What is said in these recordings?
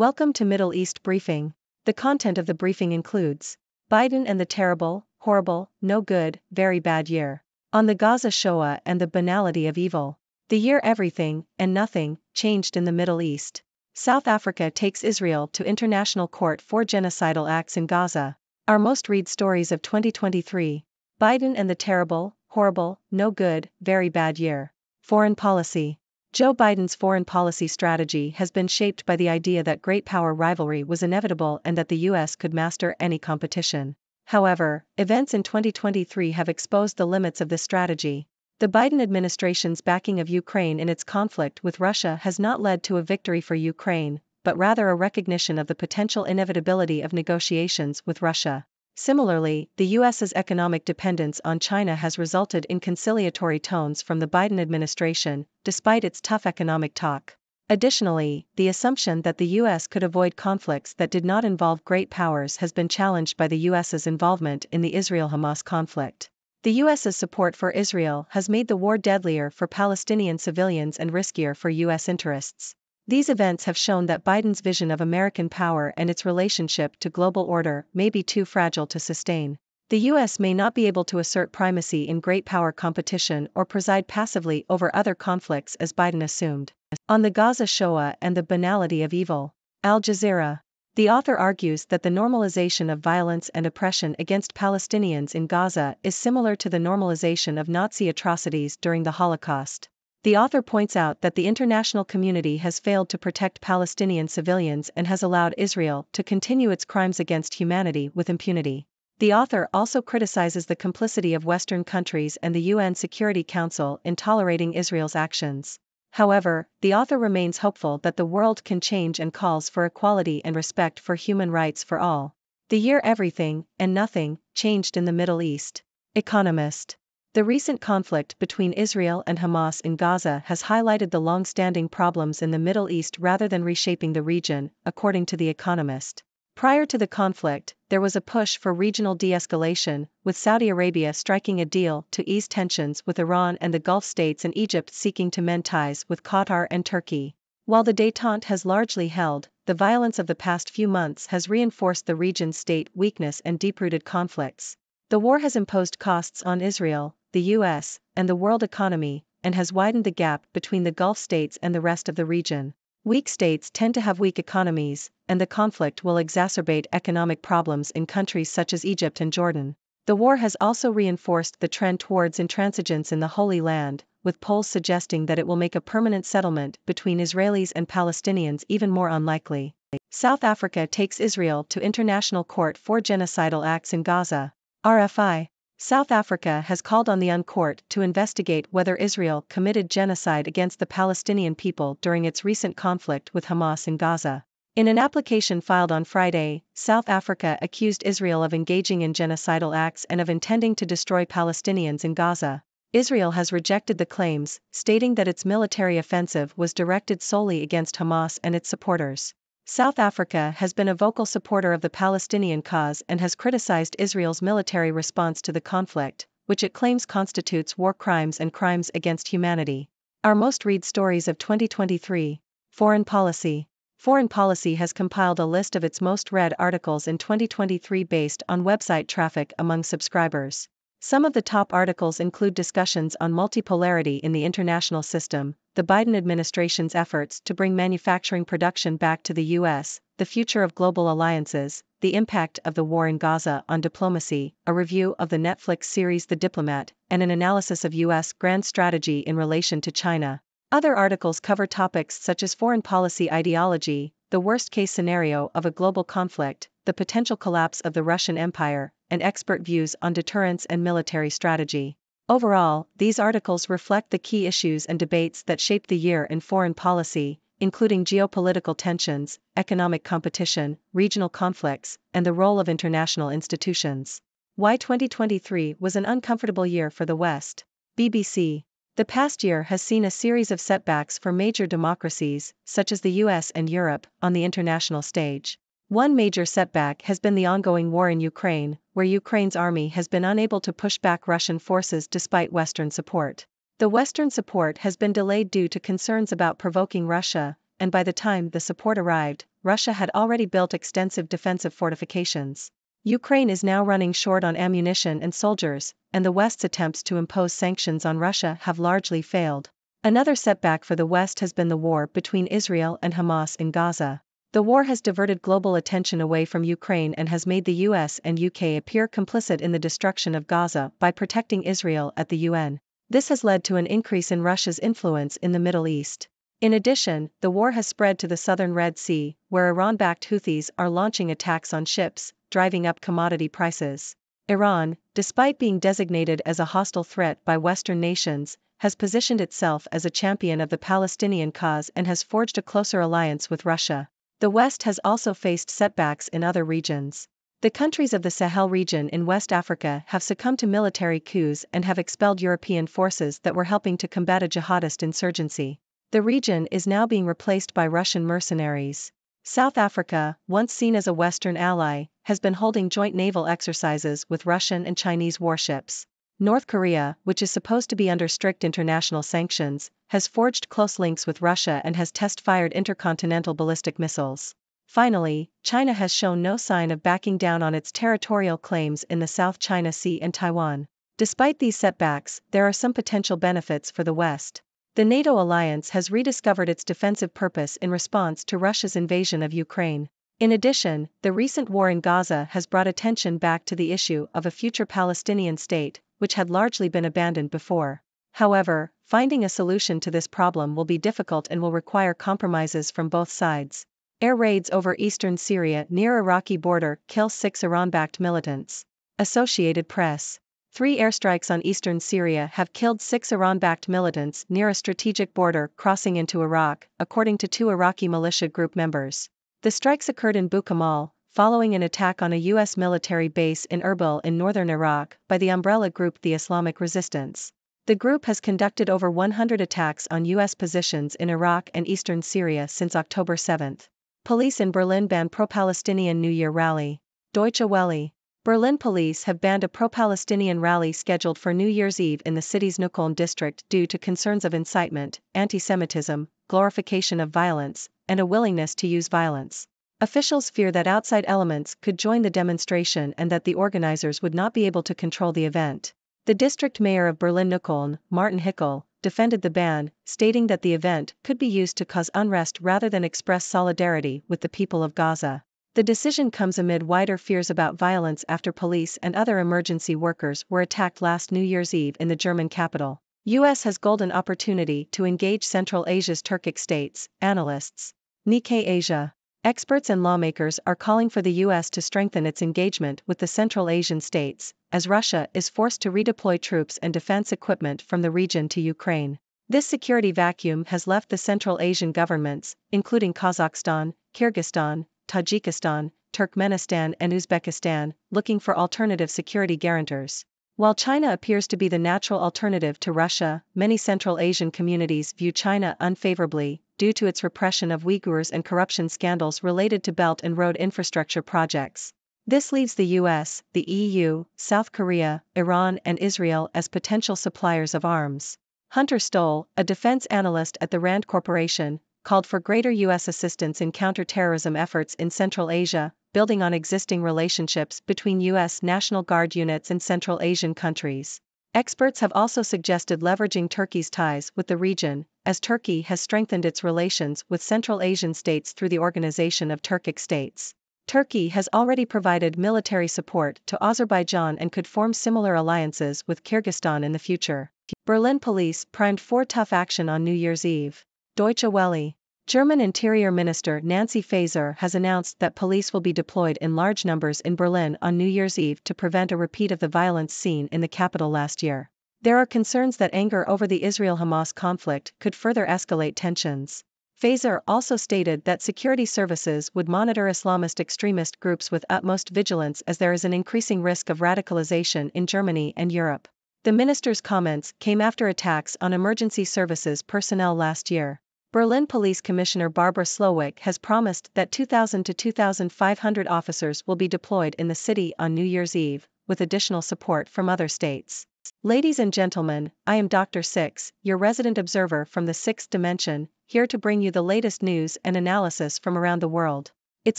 Welcome to Middle East Briefing. The content of the briefing includes Biden and the terrible, horrible, no good, very bad year. On the Gaza shoah and the banality of evil. The year everything, and nothing, changed in the Middle East. South Africa takes Israel to international court for genocidal acts in Gaza. Our most read stories of 2023. Biden and the terrible, horrible, no good, very bad year. Foreign policy. Joe Biden's foreign policy strategy has been shaped by the idea that great power rivalry was inevitable and that the US could master any competition. However, events in 2023 have exposed the limits of this strategy. The Biden administration's backing of Ukraine in its conflict with Russia has not led to a victory for Ukraine, but rather a recognition of the potential inevitability of negotiations with Russia. Similarly, the US's economic dependence on China has resulted in conciliatory tones from the Biden administration, despite its tough economic talk. Additionally, the assumption that the US could avoid conflicts that did not involve great powers has been challenged by the US's involvement in the Israel-Hamas conflict. The US's support for Israel has made the war deadlier for Palestinian civilians and riskier for US interests. These events have shown that Biden's vision of American power and its relationship to global order may be too fragile to sustain. The US may not be able to assert primacy in great power competition or preside passively over other conflicts as Biden assumed. On the Gaza shoah and the banality of evil. Al Jazeera. The author argues that the normalization of violence and oppression against Palestinians in Gaza is similar to the normalization of Nazi atrocities during the Holocaust. The author points out that the international community has failed to protect Palestinian civilians and has allowed Israel to continue its crimes against humanity with impunity. The author also criticizes the complicity of Western countries and the UN Security Council in tolerating Israel's actions. However, the author remains hopeful that the world can change and calls for equality and respect for human rights for all. The year everything, and nothing, changed in the Middle East. Economist. The recent conflict between Israel and Hamas in Gaza has highlighted the long-standing problems in the Middle East rather than reshaping the region, according to The Economist. Prior to the conflict, there was a push for regional de-escalation, with Saudi Arabia striking a deal to ease tensions with Iran and the Gulf states and Egypt seeking to mend ties with Qatar and Turkey. While the détente has largely held, the violence of the past few months has reinforced the region's state weakness and deep-rooted conflicts. The war has imposed costs on Israel, the US, and the world economy, and has widened the gap between the Gulf states and the rest of the region. Weak states tend to have weak economies, and the conflict will exacerbate economic problems in countries such as Egypt and Jordan. The war has also reinforced the trend towards intransigence in the Holy Land, with polls suggesting that it will make a permanent settlement between Israelis and Palestinians even more unlikely. South Africa takes Israel to international court for genocidal acts in Gaza. RFI. South Africa has called on the UN court to investigate whether Israel committed genocide against the Palestinian people during its recent conflict with Hamas in Gaza. In an application filed on Friday, South Africa accused Israel of engaging in genocidal acts and of intending to destroy Palestinians in Gaza. Israel has rejected the claims, stating that its military offensive was directed solely against Hamas and its supporters. South Africa has been a vocal supporter of the Palestinian cause and has criticized Israel's military response to the conflict, which it claims constitutes war crimes and crimes against humanity. Our most read stories of 2023. Foreign policy. Foreign Policy has compiled a list of its most read articles in 2023 based on website traffic among subscribers. Some of the top articles include discussions on multipolarity in the international system, the Biden administration's efforts to bring manufacturing production back to the US, the future of global alliances, the impact of the war in Gaza on diplomacy, a review of the Netflix series The Diplomat, and an analysis of US grand strategy in relation to China. Other articles cover topics such as foreign policy ideology, the worst-case scenario of a global conflict, the potential collapse of the Russian Empire, and expert views on deterrence and military strategy. Overall, these articles reflect the key issues and debates that shaped the year in foreign policy, including geopolitical tensions, economic competition, regional conflicts, and the role of international institutions. Why 2023 was an uncomfortable year for the West. BBC. The past year has seen a series of setbacks for major democracies, such as the US and Europe, on the international stage. One major setback has been the ongoing war in Ukraine, where Ukraine's army has been unable to push back Russian forces despite Western support. The Western support has been delayed due to concerns about provoking Russia, and by the time the support arrived, Russia had already built extensive defensive fortifications. Ukraine is now running short on ammunition and soldiers, and the West's attempts to impose sanctions on Russia have largely failed. Another setback for the West has been the war between Israel and Hamas in Gaza. The war has diverted global attention away from Ukraine and has made the US and UK appear complicit in the destruction of Gaza by protecting Israel at the UN. This has led to an increase in Russia's influence in the Middle East. In addition, the war has spread to the southern Red Sea, where Iran-backed Houthis are launching attacks on ships, driving up commodity prices. Iran, despite being designated as a hostile threat by Western nations, has positioned itself as a champion of the Palestinian cause and has forged a closer alliance with Russia. The West has also faced setbacks in other regions. The countries of the Sahel region in West Africa have succumbed to military coups and have expelled European forces that were helping to combat a jihadist insurgency. The region is now being replaced by Russian mercenaries. South Africa, once seen as a Western ally, has been holding joint naval exercises with Russian and Chinese warships. North Korea, which is supposed to be under strict international sanctions, has forged close links with Russia and has test-fired intercontinental ballistic missiles. Finally, China has shown no sign of backing down on its territorial claims in the South China Sea and Taiwan. Despite these setbacks, there are some potential benefits for the West. The NATO alliance has rediscovered its defensive purpose in response to Russia's invasion of Ukraine. In addition, the recent war in Gaza has brought attention back to the issue of a future Palestinian state, which had largely been abandoned before. However, finding a solution to this problem will be difficult and will require compromises from both sides. Air raids over eastern Syria near Iraqi border kill 6 Iran-backed militants. Associated Press. 3 airstrikes on eastern Syria have killed 6 Iran-backed militants near a strategic border crossing into Iraq, according to 2 Iraqi militia group members. The strikes occurred in Bukamal, following an attack on a U.S. military base in Erbil in northern Iraq by the umbrella group the Islamic Resistance. The group has conducted over 100 attacks on U.S. positions in Iraq and eastern Syria since October 7. Police in Berlin ban pro-Palestinian New Year rally. Deutsche Welle. Berlin police have banned a pro-Palestinian rally scheduled for New Year's Eve in the city's Neukölln district due to concerns of incitement, anti-Semitism, glorification of violence, and a willingness to use violence. Officials fear that outside elements could join the demonstration and that the organizers would not be able to control the event. The district mayor of Berlin-Neukölln, Martin Hickel, defended the ban, stating that the event could be used to cause unrest rather than express solidarity with the people of Gaza. The decision comes amid wider fears about violence after police and other emergency workers were attacked last New Year's Eve in the German capital. U.S. has golden opportunity to engage Central Asia's Turkic states, analysts. Nikkei Asia. Experts and lawmakers are calling for the U.S. to strengthen its engagement with the Central Asian states, as Russia is forced to redeploy troops and defense equipment from the region to Ukraine. This security vacuum has left the Central Asian governments, including Kazakhstan, Kyrgyzstan, Tajikistan, Turkmenistan and Uzbekistan, looking for alternative security guarantors. While China appears to be the natural alternative to Russia, many Central Asian communities view China unfavorably, due to its repression of Uyghurs and corruption scandals related to Belt and Road infrastructure projects. This leaves the US, the EU, South Korea, Iran and Israel as potential suppliers of arms. Hunter Stoll, a defense analyst at the Rand Corporation, called for greater U.S. assistance in counterterrorism efforts in Central Asia, building on existing relationships between U.S. National Guard units and Central Asian countries. Experts have also suggested leveraging Turkey's ties with the region, as Turkey has strengthened its relations with Central Asian states through the Organization of Turkic States. Turkey has already provided military support to Azerbaijan and could form similar alliances with Kyrgyzstan in the future. Berlin police primed for tough action on New Year's Eve. Deutsche Welle. German Interior Minister Nancy Faeser has announced that police will be deployed in large numbers in Berlin on New Year's Eve to prevent a repeat of the violence seen in the capital last year. There are concerns that anger over the Israel-Hamas conflict could further escalate tensions. Faeser also stated that security services would monitor Islamist extremist groups with utmost vigilance as there is an increasing risk of radicalization in Germany and Europe. The minister's comments came after attacks on emergency services personnel last year. Berlin Police Commissioner Barbara Slowik has promised that 2,000 to 2,500 officers will be deployed in the city on New Year's Eve, with additional support from other states. Ladies and gentlemen, I am Dr. Six, your resident observer from the sixth dimension, here to bring you the latest news and analysis from around the world. It's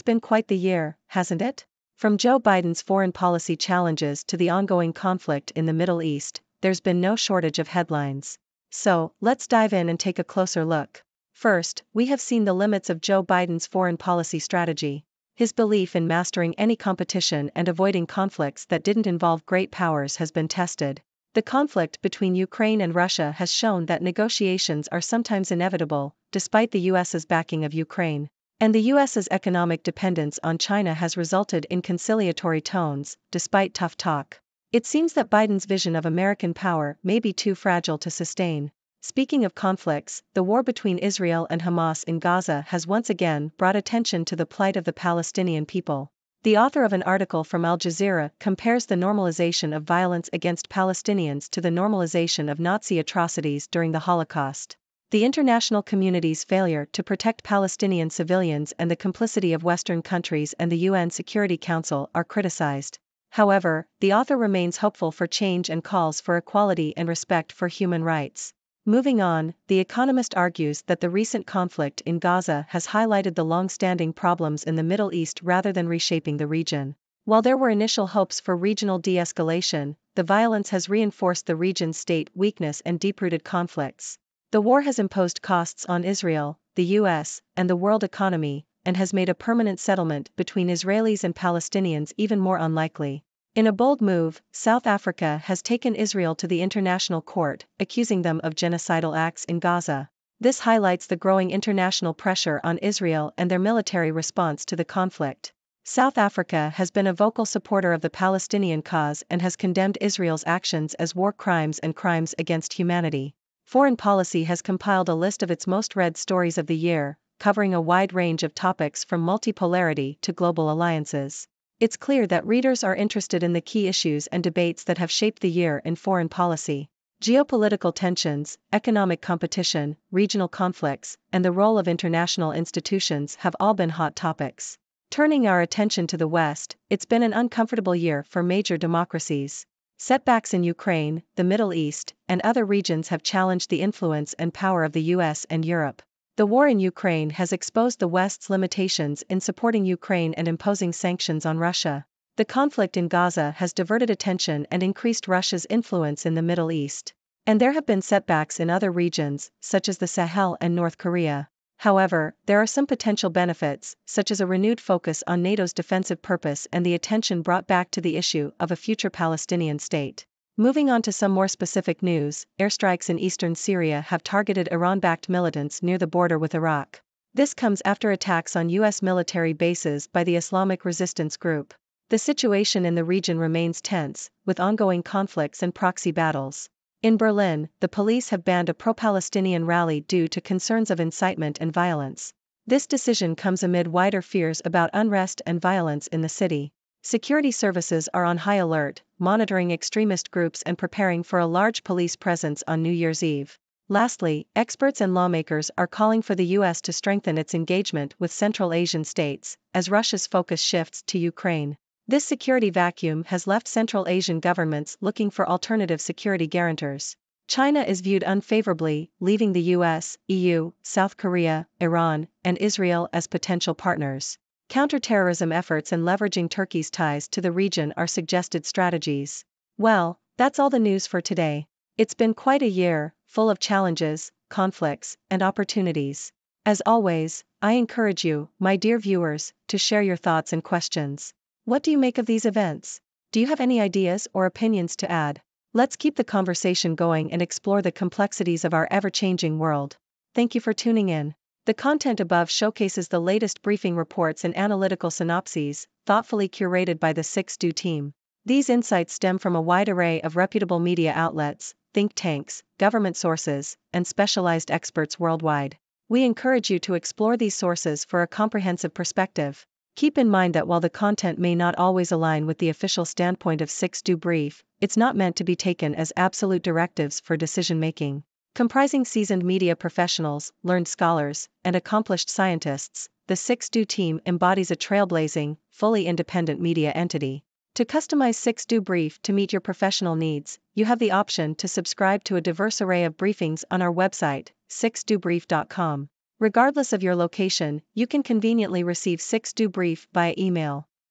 been quite the year, hasn't it? From Joe Biden's foreign policy challenges to the ongoing conflict in the Middle East, there's been no shortage of headlines. So, let's dive in and take a closer look. First, we have seen the limits of Joe Biden's foreign policy strategy. His belief in mastering any competition and avoiding conflicts that didn't involve great powers has been tested. The conflict between Ukraine and Russia has shown that negotiations are sometimes inevitable, despite the US's backing of Ukraine. And the US's economic dependence on China has resulted in conciliatory tones, despite tough talk. It seems that Biden's vision of American power may be too fragile to sustain. Speaking of conflicts, the war between Israel and Hamas in Gaza has once again brought attention to the plight of the Palestinian people. The author of an article from Al Jazeera compares the normalization of violence against Palestinians to the normalization of Nazi atrocities during the Holocaust. The international community's failure to protect Palestinian civilians and the complicity of Western countries and the UN Security Council are criticized. However, the author remains hopeful for change and calls for equality and respect for human rights. Moving on, The Economist argues that the recent conflict in Gaza has highlighted the long-standing problems in the Middle East rather than reshaping the region. While there were initial hopes for regional de-escalation, the violence has reinforced the region's state weakness and deep-rooted conflicts. The war has imposed costs on Israel, the US, and the world economy, and has made a permanent settlement between Israelis and Palestinians even more unlikely. In a bold move, South Africa has taken Israel to the International Court, accusing them of genocidal acts in Gaza. This highlights the growing international pressure on Israel and their military response to the conflict. South Africa has been a vocal supporter of the Palestinian cause and has condemned Israel's actions as war crimes and crimes against humanity. Foreign Policy has compiled a list of its most read stories of the year, covering a wide range of topics from multipolarity to global alliances. It's clear that readers are interested in the key issues and debates that have shaped the year in foreign policy. Geopolitical tensions, economic competition, regional conflicts, and the role of international institutions have all been hot topics. Turning our attention to the West, it's been an uncomfortable year for major democracies. Setbacks in Ukraine, the Middle East, and other regions have challenged the influence and power of the US and Europe. The war in Ukraine has exposed the West's limitations in supporting Ukraine and imposing sanctions on Russia. The conflict in Gaza has diverted attention and increased Russia's influence in the Middle East. And there have been setbacks in other regions, such as the Sahel and North Korea. However, there are some potential benefits, such as a renewed focus on NATO's defensive purpose and the attention brought back to the issue of a future Palestinian state. Moving on to some more specific news, airstrikes in eastern Syria have targeted Iran-backed militants near the border with Iraq. This comes after attacks on U.S. military bases by the Islamic Resistance Group. The situation in the region remains tense, with ongoing conflicts and proxy battles. In Berlin, the police have banned a pro-Palestinian rally due to concerns of incitement and violence. This decision comes amid wider fears about unrest and violence in the city. Security services are on high alert, monitoring extremist groups and preparing for a large police presence on New Year's Eve. Lastly, experts and lawmakers are calling for the U.S. to strengthen its engagement with Central Asian states, as Russia's focus shifts to Ukraine. This security vacuum has left Central Asian governments looking for alternative security guarantors. China is viewed unfavorably, leaving the US, EU, South Korea, Iran, and Israel as potential partners. Counterterrorism efforts and leveraging Turkey's ties to the region are suggested strategies. Well, that's all the news for today. It's been quite a year, full of challenges, conflicts, and opportunities. As always, I encourage you, my dear viewers, to share your thoughts and questions. What do you make of these events? Do you have any ideas or opinions to add? Let's keep the conversation going and explore the complexities of our ever-changing world. Thank you for tuning in. The content above showcases the latest briefing reports and analytical synopses, thoughtfully curated by the 6Do team. These insights stem from a wide array of reputable media outlets, think tanks, government sources, and specialized experts worldwide. We encourage you to explore these sources for a comprehensive perspective. Keep in mind that while the content may not always align with the official standpoint of 6Do Brief, it's not meant to be taken as absolute directives for decision-making. Comprising seasoned media professionals, learned scholars, and accomplished scientists, the 6Do team embodies a trailblazing, fully independent media entity. To customize 6Do Brief to meet your professional needs, you have the option to subscribe to a diverse array of briefings on our website, 6dobrief.com. Regardless of your location, you can conveniently receive 6 do brief via email.